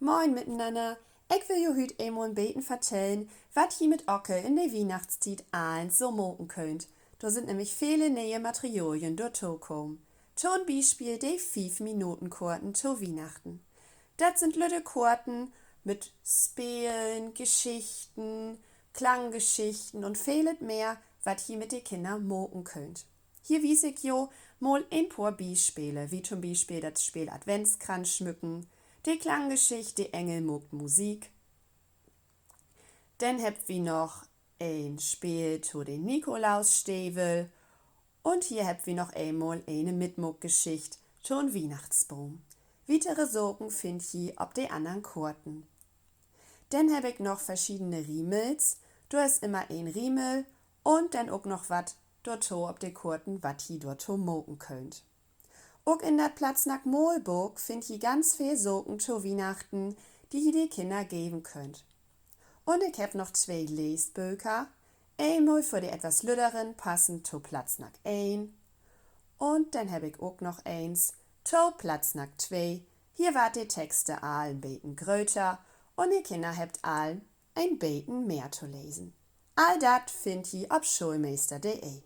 Moin miteinander. Ich will jo hüt einmal beten vertellen, wat hi mit Ocke in der Weihnachtszeit allen so moken könnt. Da sind nämlich viele neue Materialien dort kommen. Zum Beispiel die 5-Minuten-Kurten zu Weihnachten. Das sind lütte Kurten mit Spielen, Geschichten, Klanggeschichten und vieles mehr, wat hi mit den Kindern moken könnt. Hier wies ich jo mal ein paar Beispiele, wie zum Beispiel das Spiel Adventskranz schmücken, die Klanggeschichte Die Engel mogt Musik. Dann habt wir noch ein Spiel zu den Nikolausstävel und hier habt wir noch einmal eine Mitmuckgeschichte zu den Weihnachtsbaum. Weitere Sorgen findet ihr ob die anderen Kurten. Dann hab ich noch verschiedene Riemels. Du hast immer ein Riemel und dann auch noch wat dort ob die Kurten wat hi dort moken könnt. Auch in der Platz nach Mohlburg findet ihr ganz viel Sorgen zu Weihnachten, die ihr die Kinder geben könnt. Und ich hab noch 2 Lesböker, einmal für die etwas lüderen passend zu Platz nach 1 und dann hab ich auch noch eins zu Platz nach 2. Hier wart die Texte allen beten gröter und die Kinder habt allen ein beten mehr zu lesen. All dat findet ihr ob schulmeister.de.